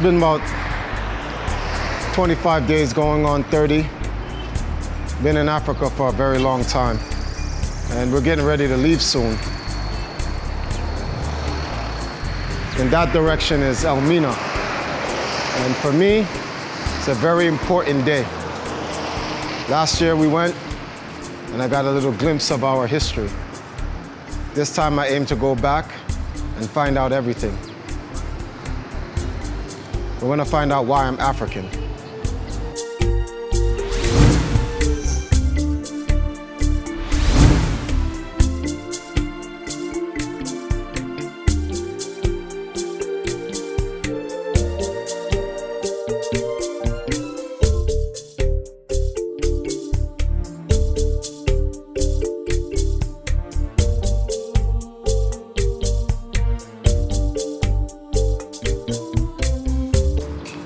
been about 25 days going on 30. Been in Africa for a very long time. And we're getting ready to leave soon. In that direction is Elmina. And for me, it's a very important day. Last year we went and I got a little glimpse of our history. This time I aim to go back and find out everything. We're gonna find out why I'm African.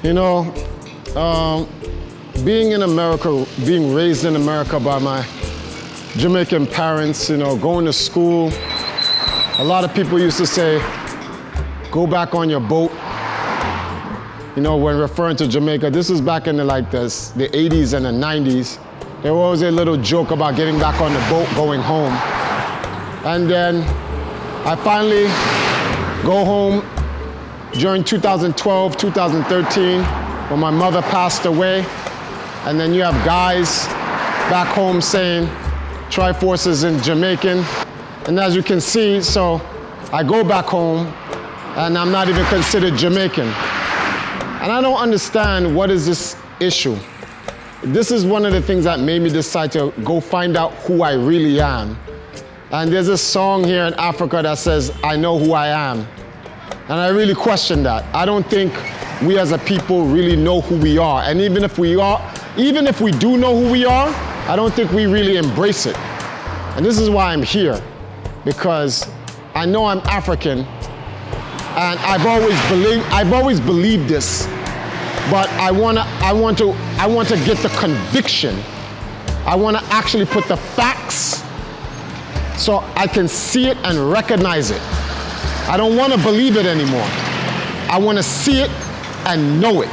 You know, being in America, being raised in America by my Jamaican parents, you know, going to school, a lot of people used to say, go back on your boat, you know, when referring to Jamaica. This was back in the 80s and the 90s. There was always a little joke about getting back on the boat, going home. And then I finally go home during 2012, 2013, when my mother passed away. And then you have guys back home saying Triforce is in Jamaican. And as you can see, so I go back home and I'm not even considered Jamaican. And I don't understand what is this issue. This is one of the things that made me decide to go find out who I really am. And there's a song here in Africa that says, I know who I am. And I really question that. I don't think we as a people really know who we are. And even if we do know who we are, I don't think we really embrace it. And this is why I'm here, because I know I'm African, and I've always believed this, but I want to get the conviction. I want to actually put the facts so I can see it and recognize it. I don't want to believe it anymore. I want to see it and know it.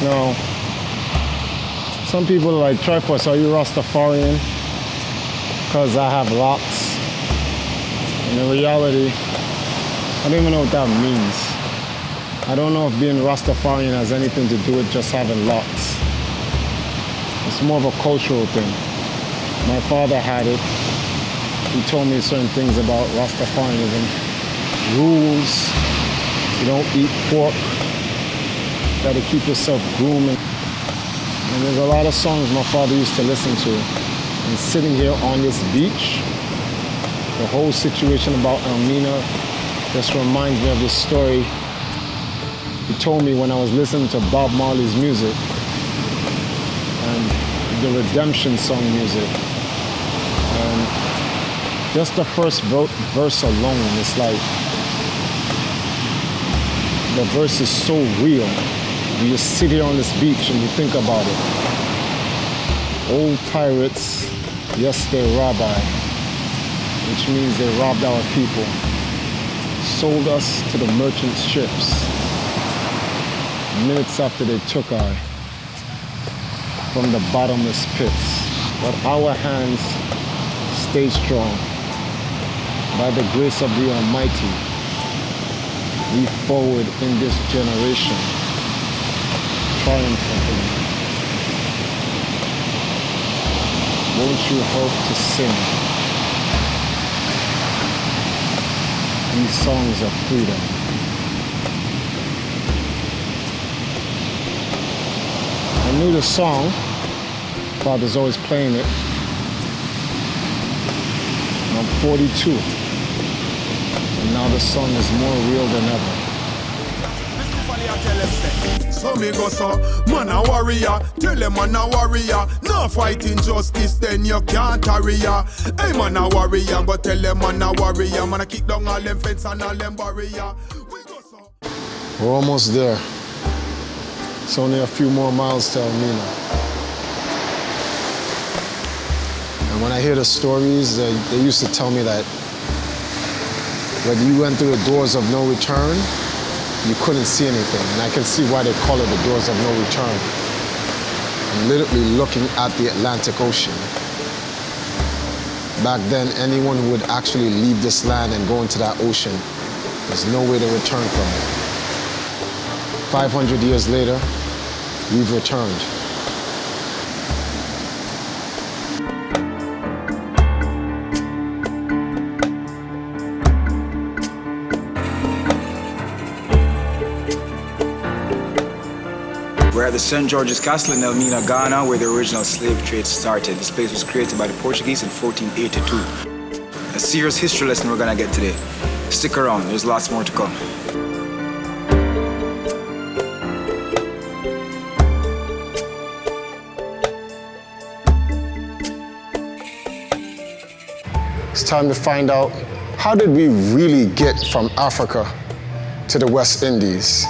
No. Some people are like, Triforce, are you Rastafarian? Because I have locks. And in reality, I don't even know what that means. I don't know if being Rastafarian has anything to do with just having locks. It's more of a cultural thing. My father had it. He told me certain things about Rastafarianism. Rules, you don't eat pork. Got to keep yourself grooming. And there's a lot of songs my father used to listen to. And sitting here on this beach, the whole situation about Elmina just reminds me of this story he told me when I was listening to Bob Marley's music and the Redemption song music. And just the first verse alone, it's like, the verse is so real. You just sit here on this beach and you think about it. Old pirates, yes, they robbed I, which means they robbed our people, sold us to the merchant ships. Minutes after they took I from the bottomless pits. But our hands stay strong. By the grace of the Almighty, we forward in this generation. Triumphantly. Won't you help to sing these songs of freedom. I knew the song. Father's always playing it. I'm 42. And now the song is more real than ever. So me go so, man a warrior. Tell them man a warrior. No fighting justice, then you can't carry ya. Hey man a warrior, go tell them man a warrior. Man a kick down all them fence and all them barrier. We go so. We're almost there. It's only a few more miles to Elmina. And when I hear the stories, they used to tell me that when you went through the doors of no return, you couldn't see anything. And I can see why they call it the doors of no return. I'm literally looking at the Atlantic Ocean. Back then, anyone who would actually leave this land and go into that ocean, there's no way to return from it. 500 years later, we've returned. We're at the St. George's Castle in Elmina, Ghana, where the original slave trade started. This place was created by the Portuguese in 1482. A serious history lesson we're gonna get today. Stick around, there's lots more to come. It's time to find out, how did we really get from Africa to the West Indies?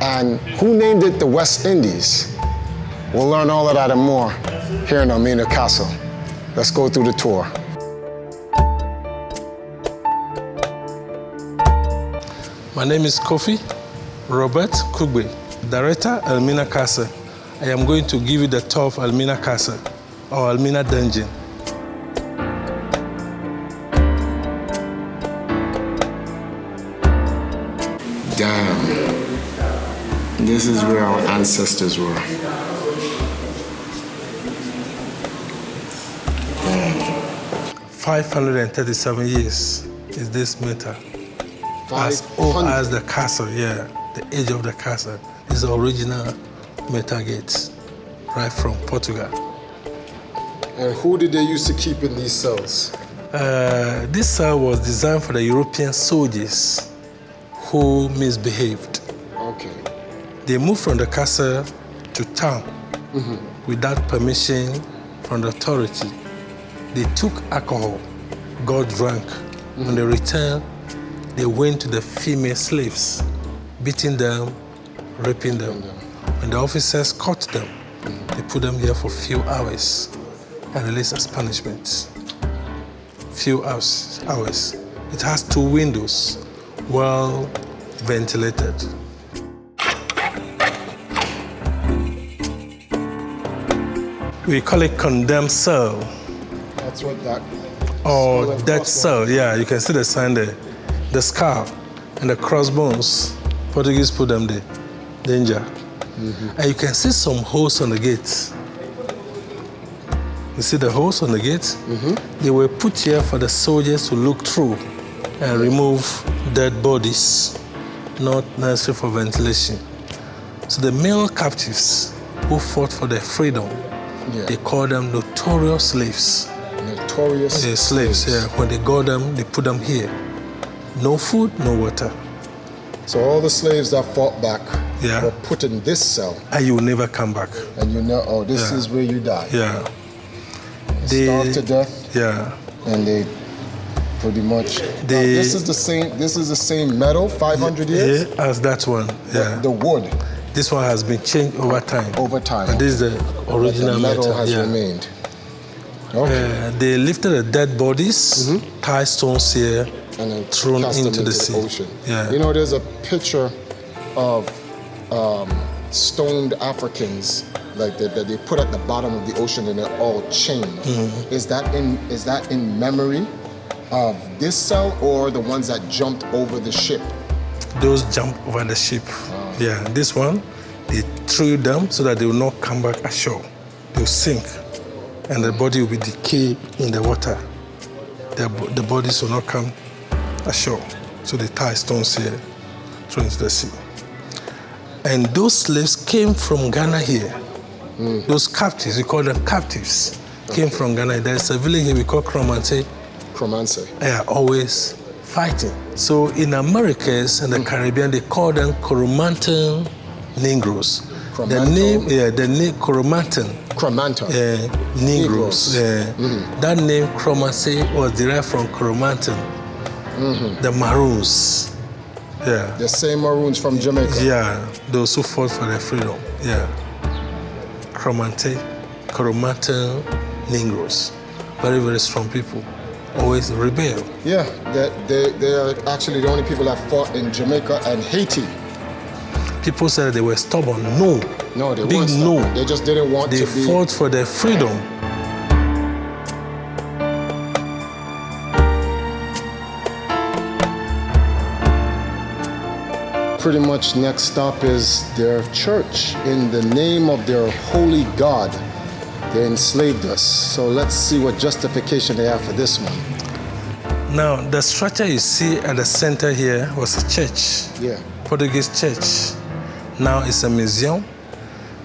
And who named it the West Indies? We'll learn all of that and more here in Elmina Castle. Let's go through the tour. My name is Kofi Robert Kugbe, Director, Elmina Castle. I am going to give you the tour of Elmina Castle, or Elmina Dungeon. Damn. This is where our ancestors were. 537 years is this meter. As old as the castle, yeah. The age of the castle is the original metal gates, right from Portugal. And who did they used to keep in these cells? This cell was designed for the European soldiers who misbehaved. Okay. They moved from the castle to town without permission from the authority. They took alcohol, got drunk. When they returned, they went to the female slaves, beating them, raping them. When the officers caught them, they put them here for a few hours and released as punishment. Few hours. It has 2 windows, well ventilated. We call it condemned cell. That's what that... Or dead cell, yeah, you can see the sign there. The skull and the crossbones, Portuguese put them there, danger. And you can see some holes on the gates. You see the holes on the gates? They were put here for the soldiers to look through and remove dead bodies, not necessary for ventilation. So the male captives who fought for their freedom, they call them notorious slaves. Notorious slaves, yeah. When they got them, they put them here. No food, no water. So all the slaves that fought back Yeah. were put in this cell. And you will never come back. And you know, oh, this Yeah. is where you die. Yeah. Starved to death. Yeah. And they pretty much. They- this is the same. This is the same metal. 500 years. Yeah, as that one. Yeah. The wood This one has been changed over time. over time. But this is the But original the metal has yeah. remained. Okay. They lifted the dead bodies, tied stones here, And then thrown cast them into the sea. ocean. Yeah. You know, there's a picture of stoned Africans like that they put at the bottom of the ocean and they're all chained. Is that in memory of this cell or the ones that jumped over the ship? Those jump over the ship. Yeah, this one, they threw them so that they will not come back ashore. They will sink, and the body will be decayed in the water. The bodies will not come ashore. So they tie stones here, throw into the sea. And those slaves came from Ghana here. Those captives, we call them captives, came from Ghana. There's a village here we call Kromante. Kromance. They are always fighting. So in Americas and the Caribbean, they call them Coromantun Negroes. The name Coromantun. Cromanta. Negroes. That name Kromance was derived from Coromantun, the Maroons. Yeah. The same Maroons from Jamaica. Yeah, those who fought for their freedom. Yeah. Coromantun Negroes. Very, very strong people. Always rebel. Yeah, they are actually the only people that fought in Jamaica and Haiti. People said they were stubborn. No. No, they Big weren't no. stubborn. They just didn't want They to be... fought for their freedom. Pretty much next stop is their church. In the name of their holy God, they enslaved us. So let's see what justification they have for this one. Now, the structure you see at the center here was a church. Yeah. Portuguese church. Now it's a museum.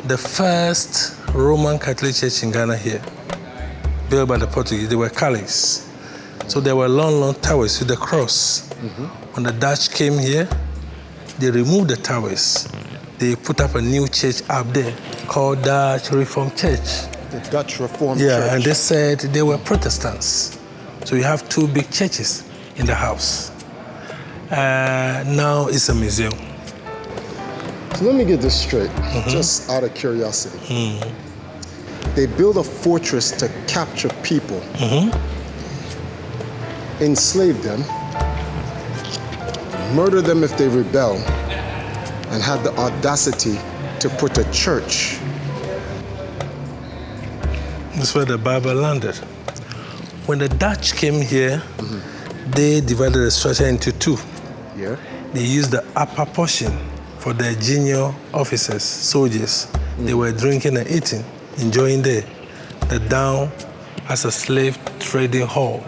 The first Roman Catholic church in Ghana here, built by the Portuguese. They were Catholics. So there were long, long towers with the cross. When the Dutch came here, they removed the towers. They put up a new church up there called Dutch Reformed Church. The Dutch Reformed Yeah, Church. and they said they were Protestants. So you have two big churches in the house. Now it's a museum. So let me get this straight, just out of curiosity. They build a fortress to capture people, enslave them, murder them if they rebel, and had the audacity to put a church. That's where the Bible landed. When the Dutch came here, they divided the structure into two. Yeah. They used the upper portion for their junior officers, soldiers. They were drinking and eating, enjoying there. The down as a slave trading hall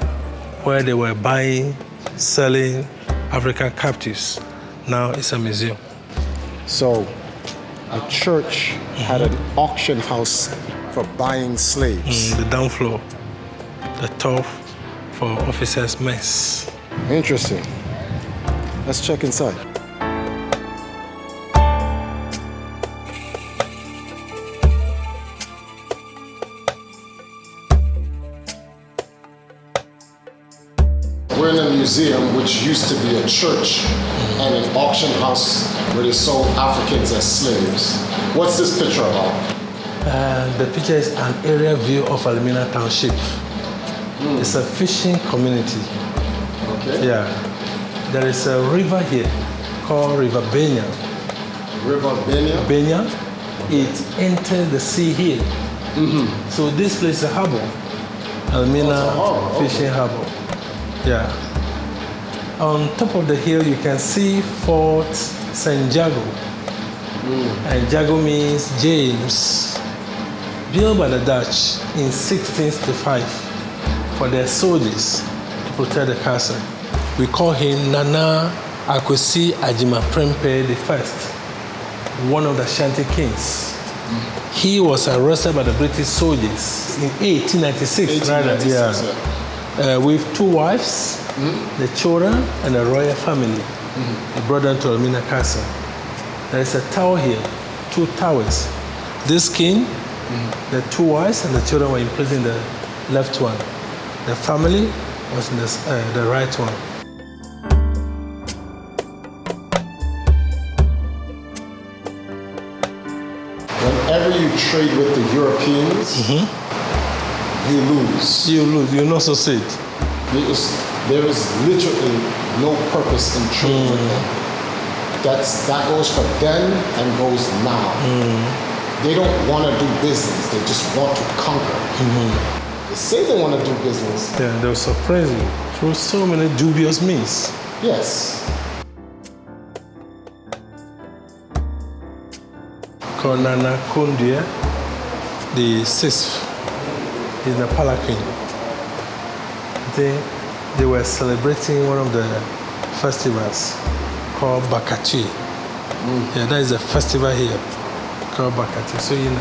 where they were buying, selling African captives. Now it's a museum. So a church had an auction house for buying slaves. The down floor, the top for officers' mess. Interesting. Let's check inside. We're in a museum which used to be a church and an auction house where they sold Africans as slaves. What's this picture about? The picture is an aerial view of Elmina Township. It's a fishing community. Okay. Yeah. There is a river here called River Benya. River Benya? Benya, it enters the sea here. So this place is a harbor. Elmina Fishing Harbor. Yeah. On top of the hill, you can see Fort St. Jago. And Jago means James. Built by the Dutch in 1665 for their soldiers to protect the castle. We call him Nana Akwesi Ajimaprempe I, one of the Ashanti kings. He was arrested by the British soldiers in 1896, with two wives, the children, and the royal family. He brought them to Elmina Castle. There is a tower here, two towers. This king, the two wives, and the children were imprisoned in the left one. The family was in the right one. Whenever you trade with the Europeans, you lose. You lose, you not succeed. There is literally no purpose in trading with them. That goes for then and goes now. They don't want to do business, they just want to conquer. They say they want to do business. Yeah, they'll surprise you through so many dubious means. Yes. Nana Kundya, the sixth, is the palanquin. They were celebrating one of the festivals called Bakatui. Yeah, that is a festival here called Bakatui. So in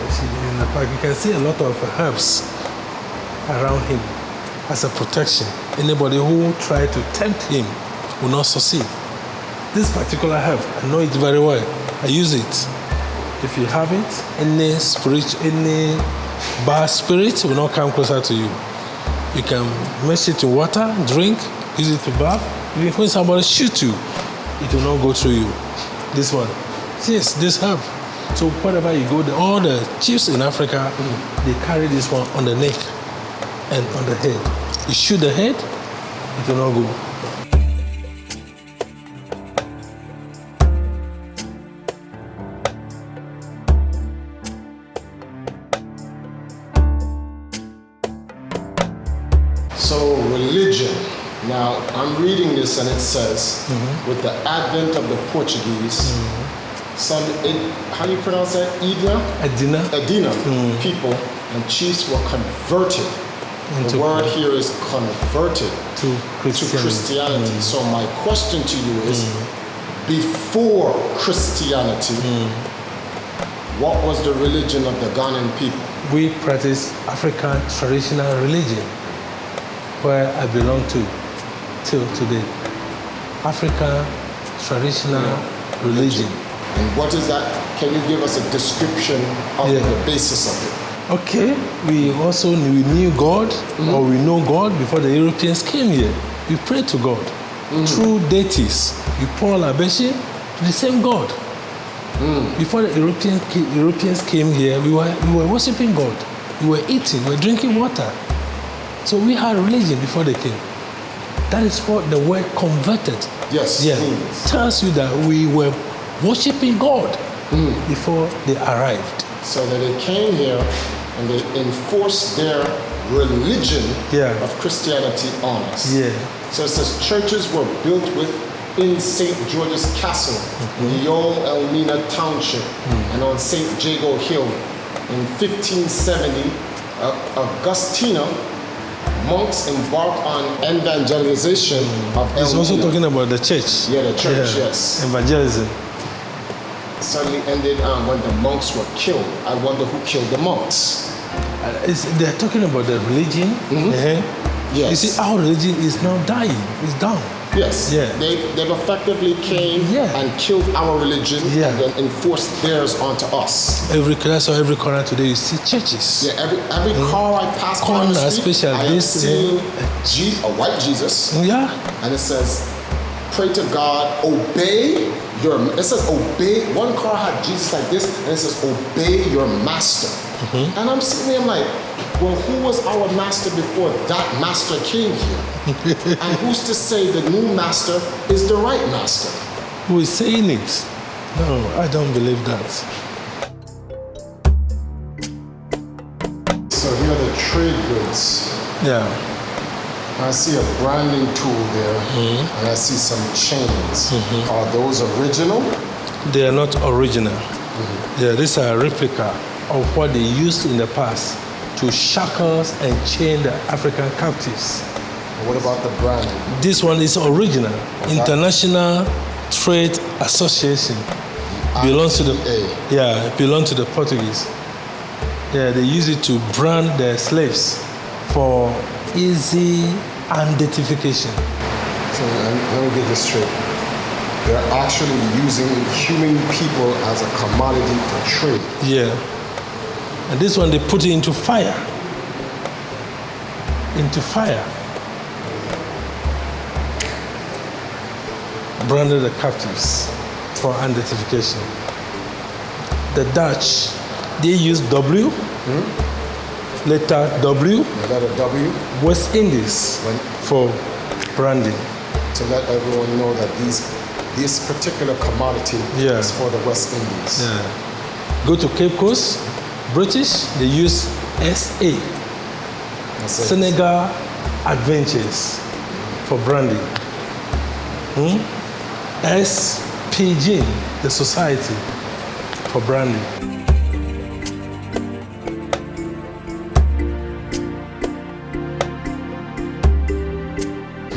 the park, you can see a lot of herbs around him as a protection. Anybody who try to tempt him will not succeed. This particular herb, I know it very well. I use it. If you have it, any bad spirit will not come closer to you. You can mix it in water, drink, use it to bath. Even when somebody shoots you, it will not go through you. This one. Yes, this herb. So wherever you go, all the chiefs in Africa, they carry this one on the neck and on the head. You shoot the head, it will not go. So religion. Now I'm reading this and it says, with the advent of the Portuguese, some, how do you pronounce that? Edina people and chiefs were converted. The word here is converted to Christianity. So my question to you is, before Christianity, what was the religion of the Ghanaian people? We practice African traditional religion, where I belong to till today. African traditional religion. And what is that? Can you give us a description of the basis of it? Okay, we knew God, or we know God before the Europeans came here. We pray to God through deities. We pour libation to the same God. Before the Europeans came here, we were worshiping God. We were eating, we were drinking water. So we had religion before they came. That is what the word converted. Yes. Tells you that we were worshiping God before they arrived. So that they came here and they enforced their religion of Christianity on us. Yeah. So it says churches were built within St. George's Castle, in the old Elmina Township, and on St. Jago Hill. In 1570, Augustina monks embarked on evangelization of Elmina. He's also talking about the church. Yeah, the church, yes. Evangelism. Suddenly ended when the monks were killed. I wonder who killed the monks. They're talking about the religion. Yes. You see, our religion is now dying. It's down. Yes. Yeah. They've effectively came and killed our religion and then enforced theirs onto us. Every corner today you see churches. Yeah, every car I pass by on the street, I am seeing a white Jesus. Yeah. And it says, pray to God, obey it says obey. One car had Jesus like this, and it says obey your master. And I'm sitting there, I'm like, well, who was our master before that master came here? And who's to say the new master is the right master? Who is saying it? No, I don't believe that. So here are the trade goods. Yeah. I see a branding tool there, and I see some chains. Are those original? They are not original. Yeah, these are a replica of what they used in the past to shackle and chain the African captives. What about the branding? This one is original. International Trade Association. Belongs to the belongs to the Portuguese. Yeah, they use it to brand their slaves for easy identification. So let me get this straight. They're actually using human people as a commodity for trade. Yeah. And this one they put it into fire. Branded the captives for identification. The Dutch, they use W. Letter W. West Indies for branding. To let everyone know that this particular commodity is for the West Indies. Yeah. Go to Cape Coast, British, they use SA. Senegal Adventures for branding. SPG, the Society for branding.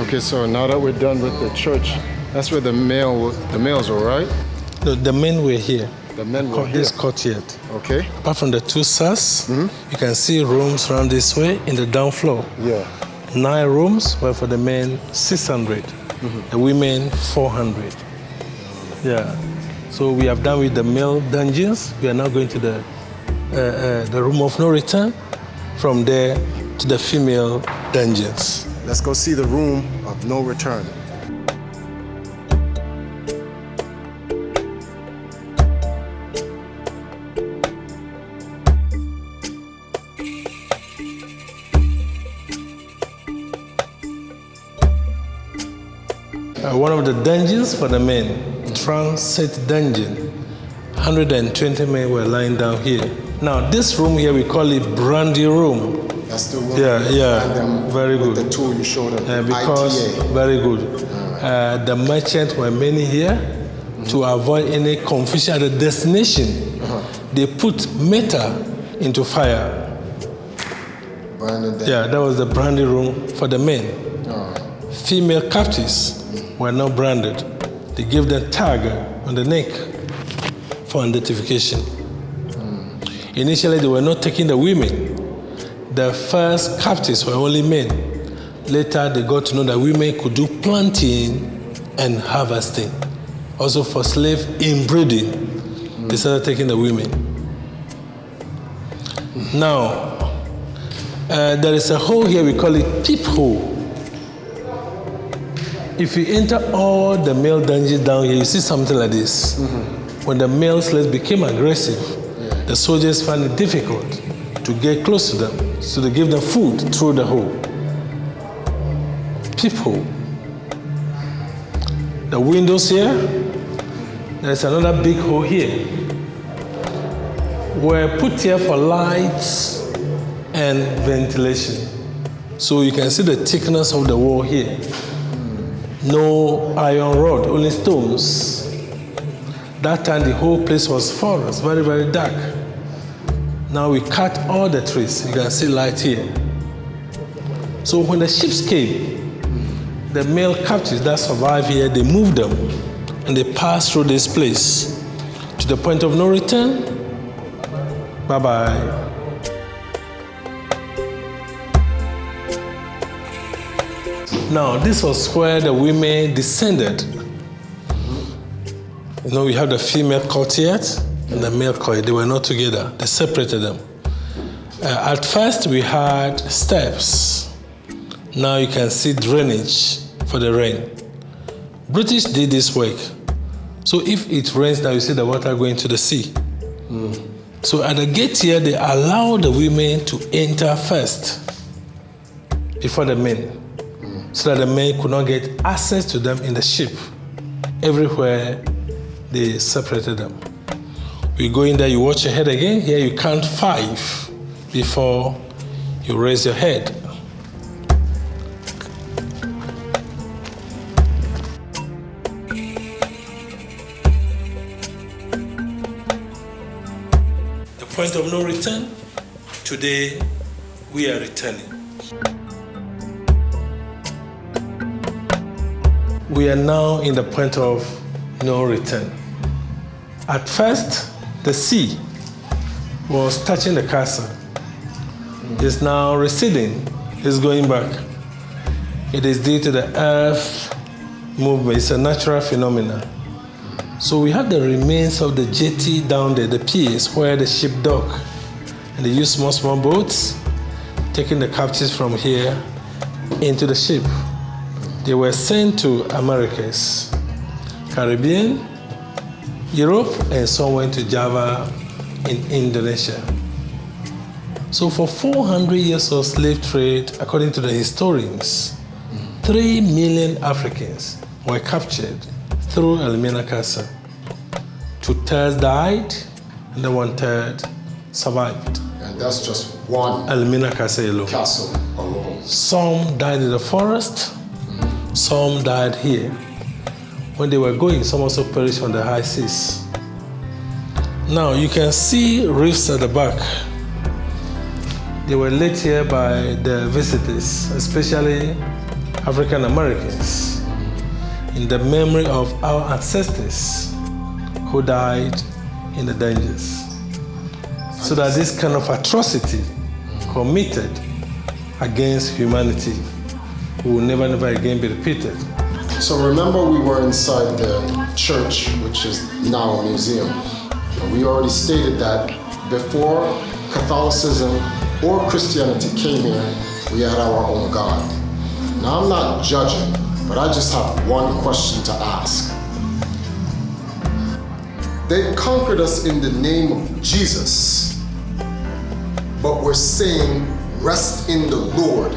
Okay, so now that we're done with the church That's where the males were, right? The men were here. The men were here. This courtyard. Okay. Apart from the two cells, you can see rooms around this way in the down floor. Yeah. 9 rooms were for the men, 600. The women, 400. Yeah. So we have done with the male dungeons. We are now going to the room of no return. From there to the female dungeons. Let's go see the room of no return. One of the dungeons for the men, transit dungeon. 120 men were lying down here. Now this room here, we call it brandy room. That's the room. Yeah, very good. The tool you showed them. Because ITA. very good. The merchants were many here to avoid any confusion at the destination. They put metal into fire. Yeah, that was the brandy room for the men. Female captives were not branded. They gave them tag on the neck for identification. Initially, they were not taking the women. The first captives were only men. Later, they got to know that women could do planting and harvesting. Also for slave inbreeding, they started taking the women. Now, there is a hole here, we call it peephole. If you enter all the male dungeons down here, you see something like this. When the male slaves became aggressive, the soldiers found it difficult to get close to them, so they gave them food through the hole. Peephole. The windows here, there's another big hole here. Were put here for lights and ventilation. So you can see the thickness of the wall here. No iron rod, only stones. That time the whole place was forest, very, very dark. Now we cut all the trees. You can see light here. So when the ships came, the male captives that survived here, they moved them and they passed through this place to the point of no return. Bye-bye. Now, this was where the women descended. You know, we have the female courtyard and the male courtyard. They were not together. They separated them. At first, we had steps. Now you can see drainage for the rain. British did this work. So if it rains now, you see the water going to the sea. So at the gate here, they allow the women to enter first before the men, so that the men could not get access to them in the ship. Everywhere they separated them. We go in there, you watch your head again. Here you count 5 before you raise your head. The point of no return. Today we are returning. We are now in the point of no return. At first, the sea was touching the castle. It's now receding. It's going back. It is due to the earth movement. It's a natural phenomenon. So we have the remains of the jetty down there, the piers where the ship dock. And they use small boats, taking the captives from here into the ship. They were sent to Americas, Caribbean, Europe, and some went to Java in Indonesia. So for 400 years of slave trade, according to the historians, 3 million Africans were captured through Elmina Castle. 2/3 died, and the 1/3 survived. And that's just one Elmina Castle alone. castle alone. Some died in the forest, some died here. When they were going, some also perished on the high seas. Now you can see reefs at the back. They were laid here by the visitors, especially African Americans. in the memory of our ancestors who died in the dangers. So that this kind of atrocity committed against humanity will never again be repeated. So remember, we were inside the church, which is now a museum. And we already stated that before Catholicism or Christianity came here, we had our own God. Now, I'm not judging, but I just have one question to ask. They conquered us in the name of Jesus, but we're saying rest in the Lord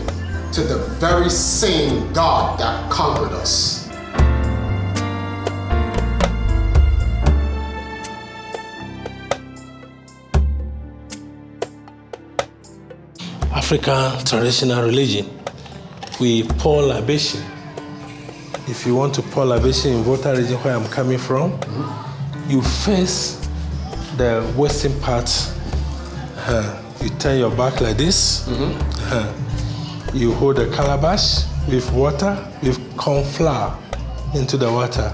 to the very same God that conquered us. African traditional religion, we pour libation. If you want to pour libation in Volta region where I'm coming from, you face the western part. You turn your back like this. You hold a calabash with water, with corn flour into the water.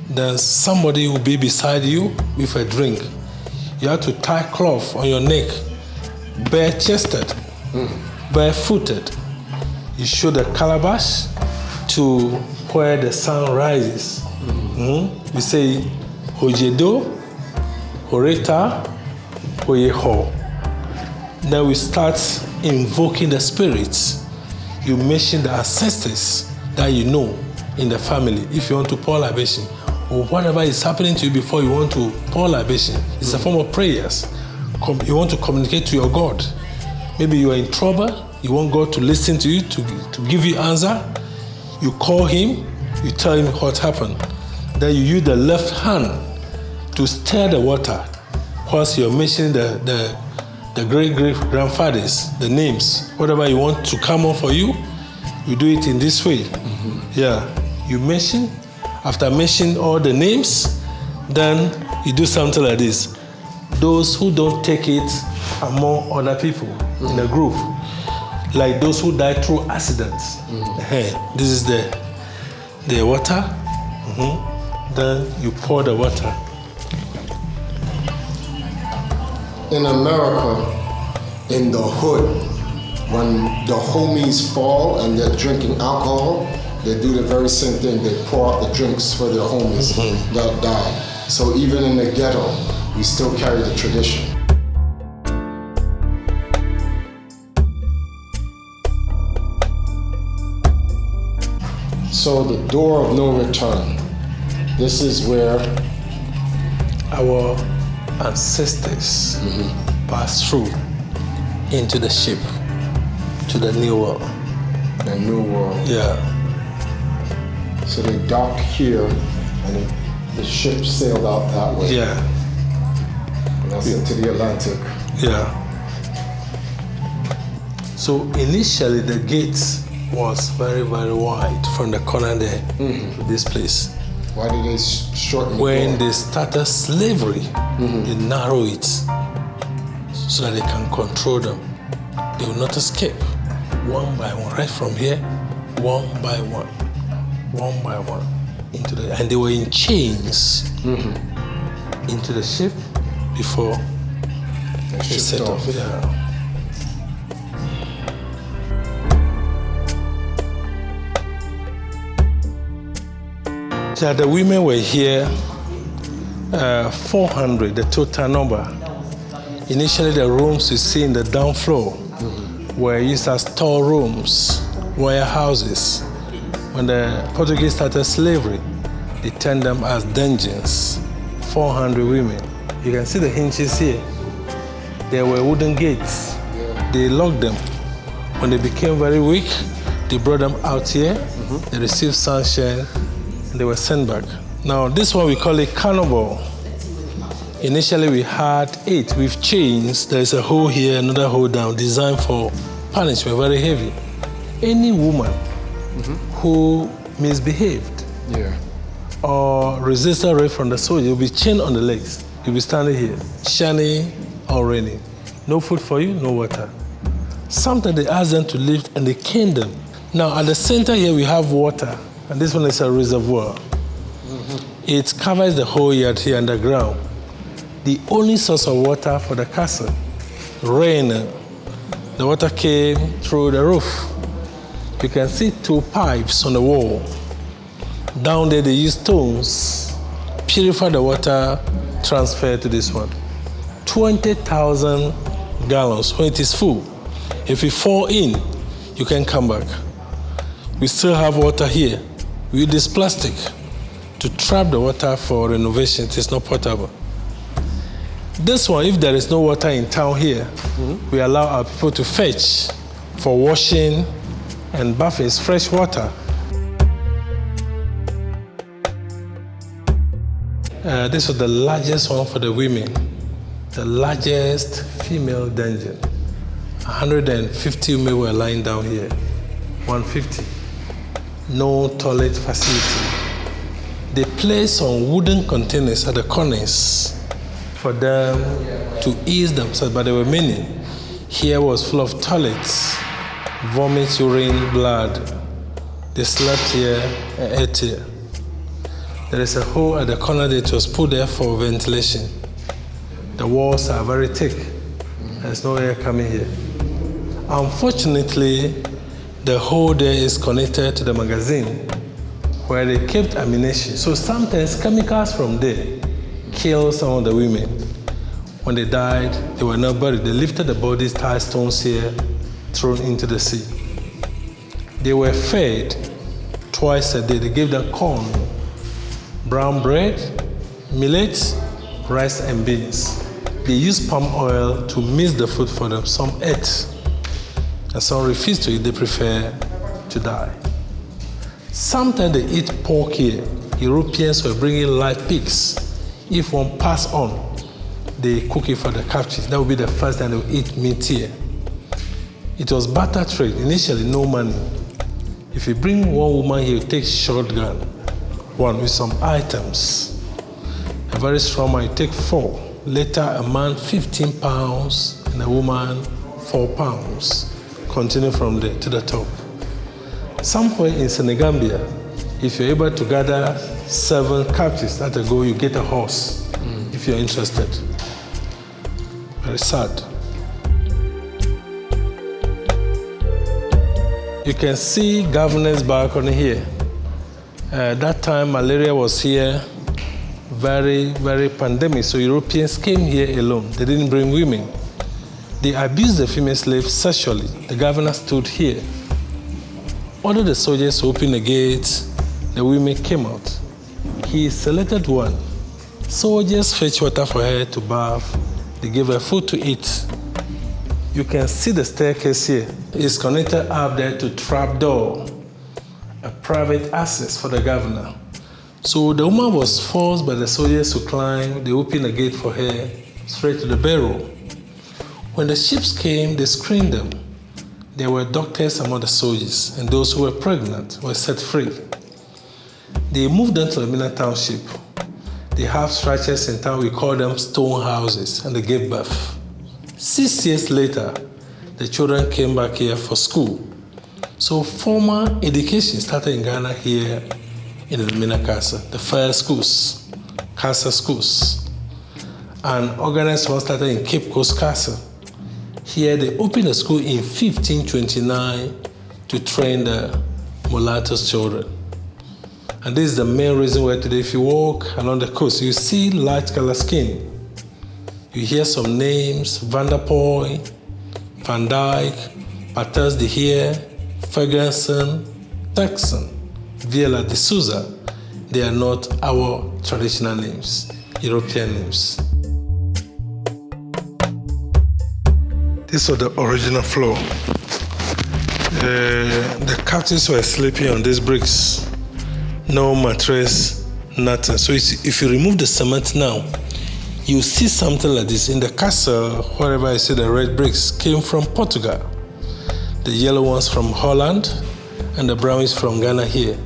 Then somebody will be beside you with a drink. You have to tie cloth on your neck, bare-chested, barefooted. You show the calabash to where the sun rises. We say, Hojedo, Horeta, Hoyeho. Then we start invoking the spirits. You mention the ancestors that you know in the family. If you want to pour libation, or whatever is happening to you before you want to pour libation, it's a form of prayers. You want to communicate to your God. Maybe you are in trouble, you want God to listen to you, to give you answer. You call him, you tell him what happened. Then you use the left hand to stir the water whilst you're mentioning the great-great-grandfathers, the names, whatever you want to come on for you, you do it in this way. Yeah, you mention, after mentioning all the names, then you do something like this. Those who don't take it among other people in a group, like those who die through accidents. This is the water. Then you pour the water. In America, in the hood, when the homies fall and they're drinking alcohol, they do the very same thing. They pour out the drinks for their homies that died. So even in the ghetto, we still carry the tradition. So the door of no return. This is where our ancestors passed through into the ship to the new world. The new world. Yeah. So they docked here and the ship sailed out that way. Yeah. And that's into the Atlantic. Yeah. So initially the gate was very, very wide from the corner there to this place. Why did they shorten the When door? they started slavery, they narrow it so that they can control them. They will not escape one by one, right from here, one by one, into the, and they were in chains into the ship before they set off. Yeah. Yeah, the women were here, 400, the total number. Initially, the rooms you see in the down floor were used as storerooms, warehouses. When the Portuguese started slavery, they turned them as dungeons. 400 women. You can see the hinges here. There were wooden gates. They locked them. When they became very weak, they brought them out here. They received sunshine. They were sent back. Now, this one we call it cannibal. Initially, we had 8 with chains. There's a hole here, another hole down, designed for punishment, very heavy. Any woman who misbehaved or resisted rape from the soldier will be chained on the legs. You'll be standing here, shining or raining. No food for you, no water. Sometimes they asked them to leave and they caned them. Now, at the center here, we have water. And this one is a reservoir. It covers the whole yard here underground. The only source of water for the castle, rain, the water came through the roof. You can see 2 pipes on the wall. Down there they use stones, purify the water, transfer to this one. 20,000 gallons when it is full. If you fall in, you can come back. We still have water here. We use this plastic to trap the water for renovation. It is not potable. This one, if there is no water in town here, we allow our people to fetch for washing and bathing. It's fresh water. This was the largest one for the women, the largest female dungeon. 150 women were lying down here, 150. No toilet facility. They placed some wooden containers at the corners for them to ease themselves, but there were many. Here was full of toilets, vomit, urine, blood. They slept here and ate here. There is a hole at the corner that was put there for ventilation. The walls are very thick. There's no air coming here. Unfortunately, the hole there is connected to the magazine where they kept ammunition. So sometimes chemicals from there killed some of the women. When they died, they were not buried. They lifted the bodies, tied stones here, thrown into the sea. They were fed twice a day. They gave them corn, brown bread, millet, rice, and beans. They used palm oil to mix the food for them. Some ate, and some refused to eat. They prefer to die. Sometimes they eat pork here. Europeans were bringing live pigs. If one pass on, they cook it for the captives. That would be the first time they would eat meat here. It was barter trade. Initially, no money. If you bring one woman here, you take shotgun, one with some items. A very strong man, you take 4. Later, a man 15 pounds and a woman 4 pounds. Continue from there to the top. Somewhere in Senegambia, if you're able to gather 7 captives at a go, you get a horse if you're interested. Very sad. You can see governor's balcony here. That time malaria was here, very, very pandemic. So Europeans came here alone. They didn't bring women. They abused the female slaves sexually. The governor stood here. Ordered the soldiers to open the gates. The women came out. He selected one. Soldiers fetched water for her to bath. They gave her food to eat. You can see the staircase here. It's connected up there to trap door, a private access for the governor. So the woman was forced by the soldiers to climb. They opened the gate for her straight to the barrel. When the ships came, they screened them. There were doctors among the soldiers, and those who were pregnant were set free. They moved them to Elmina Township. They have structures in town, we call them stone houses, and they gave birth. 6 years later, the children came back here for school. So formal education started in Ghana here in Elmina Castle, the first schools, Castle schools. And organized one started in Cape Coast Castle. Here they opened a school in 1529 to train the mulattoes children. And this is the main reason why today if you walk along the coast, you see light color skin. You hear some names, Van der Poel, Van Dyke, Patas de Heer, Ferguson, Texan, Villa de Souza. They are not our traditional names, European names. This was the original floor. The captives were sleeping on these bricks. No mattress, nothing. So if you remove the cement now, you see something like this. In the castle, wherever I see the red bricks, came from Portugal. The yellow ones from Holland, and the brown is from Ghana here.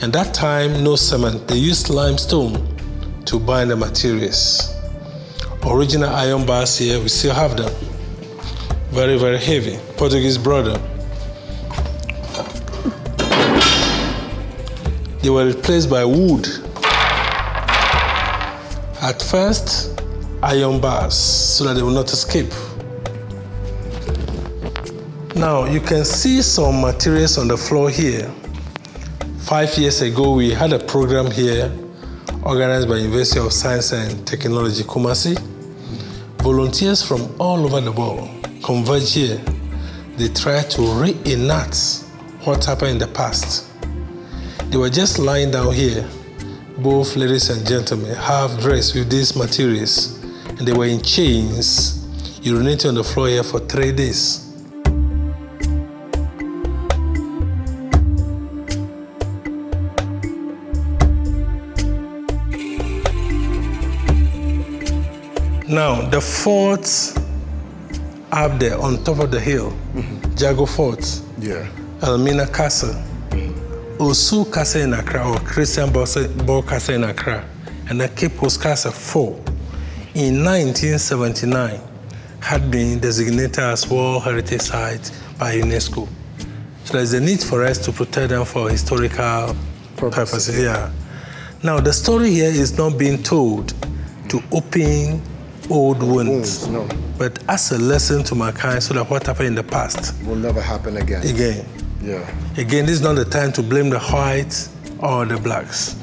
And that time, no cement. They used limestone to bind the materials. Original iron bars here, we still have them. Very, very heavy. Portuguese brought them. they were replaced by wood. At first, iron bars so that they will not escape. Now, you can see some materials on the floor here. 5 years ago, we had a program here organized by University of Science and Technology, Kumasi. Volunteers from all over the world converge here. They try to reenact what happened in the past. They were just lying down here, both ladies and gentlemen, half dressed with these materials, and they were in chains, urinating on the floor here for 3 days. Now, the forts up there on top of the hill, Jago Fort, Elmina Castle, Osu Castle in Accra, or Christian Ball Castle in Accra, and the Cape Coast Castle 4, in 1979, had been designated as World Heritage Site by UNESCO. So there's a need for us to protect them for historical purposes. Yeah. Now, the story here is not being told to open old wounds, no. But as a lesson to mankind so that what happened in the past will never happen again. Yeah. Again, this is not the time to blame the whites or the blacks,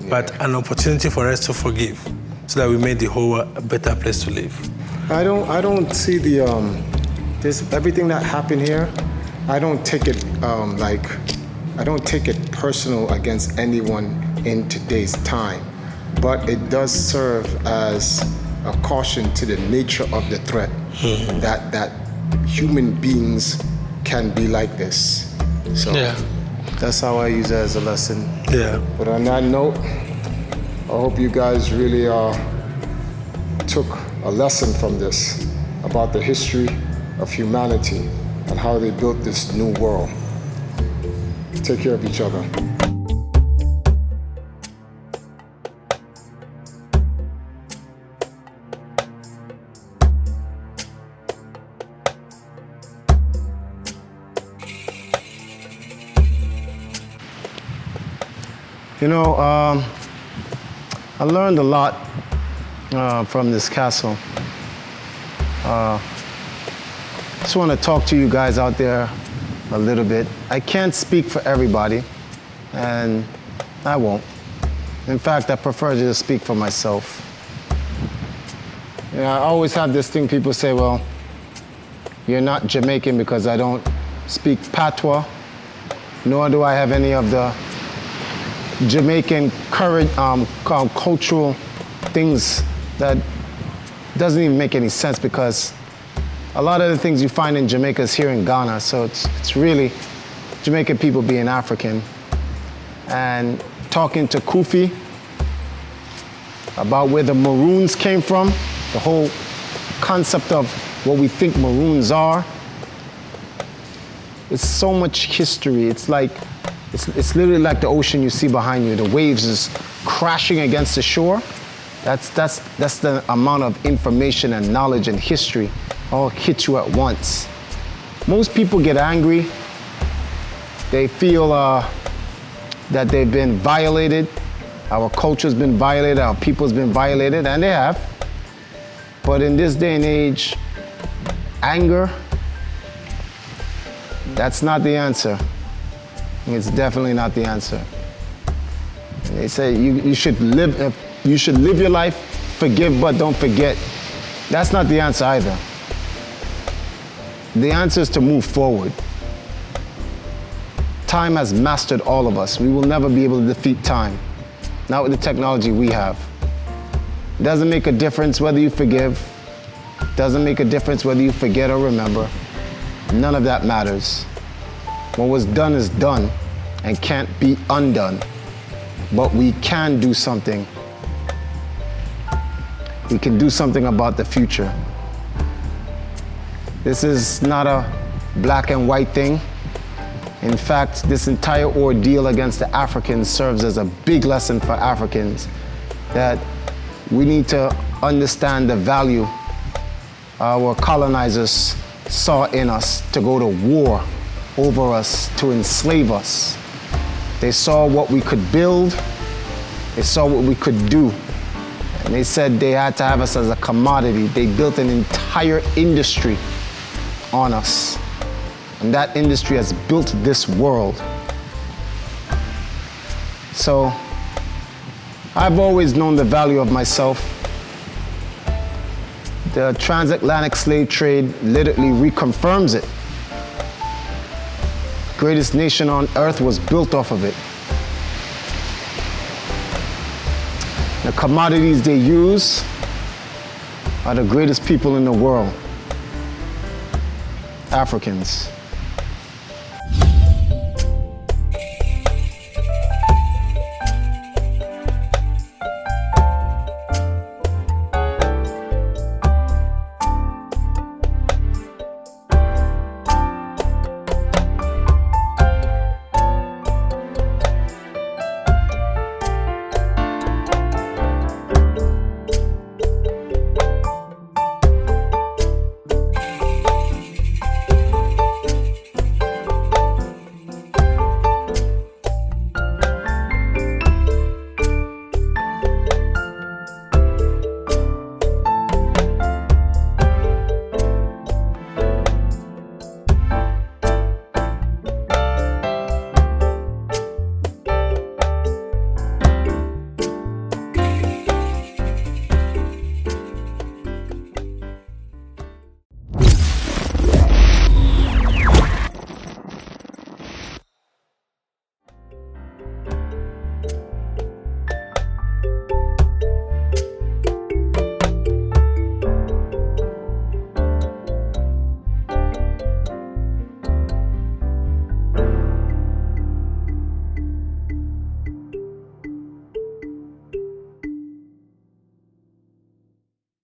but an opportunity for us to forgive so that we make the whole world a better place to live. I don't see the this everything that happened here. I don't take it I don't take it personal against anyone in today's time, but it does serve as a caution to the nature of the threat, that human beings can be like this. So that's how I use it as a lesson. Yeah. But on that note, I hope you guys really took a lesson from this about the history of humanity and how they built this new world. Take care of each other. You know, I learned a lot from this castle. Just want to talk to you guys out there a little bit. I can't speak for everybody, and I won't. In fact, I prefer to just speak for myself. You know, I always have this thing, people say, well, you're not Jamaican because I don't speak patois, nor do I have any of the Jamaican current cultural things that doesn't even make any sense, because a lot of the things you find in Jamaica is here in Ghana, so it's really Jamaican people being African. And talking to Kofi about where the Maroons came from, the whole concept of what we think Maroons are. It's so much history. It's like, it's literally like the ocean you see behind you. The waves is crashing against the shore. That's the amount of information and knowledge and history all hit you at once. Most people get angry. They feel that they've been violated. Our culture's been violated, our people's been violated, and they have. But in this day and age, anger, that's not the answer. It's definitely not the answer. They say you should live your life, forgive but don't forget. That's not the answer either. The answer is to move forward. Time has mastered all of us. We will never be able to defeat time, not with the technology we have. It doesn't make a difference whether you forgive. It doesn't make a difference whether you forget or remember. None of that matters. What was done is done and can't be undone. But we can do something. We can do something about the future. This is not a black and white thing. In fact, this entire ordeal against the Africans serves as a big lesson for Africans that we need to understand the value our colonizers saw in us to go to war over us, to enslave us. They saw what we could build. They saw what we could do. And they said they had to have us as a commodity. They built an entire industry on us. And that industry has built this world. So I've always known the value of myself. The transatlantic slave trade literally reconfirms it. The greatest nation on earth was built off of it. The commodities they use are the greatest people in the world. Africans.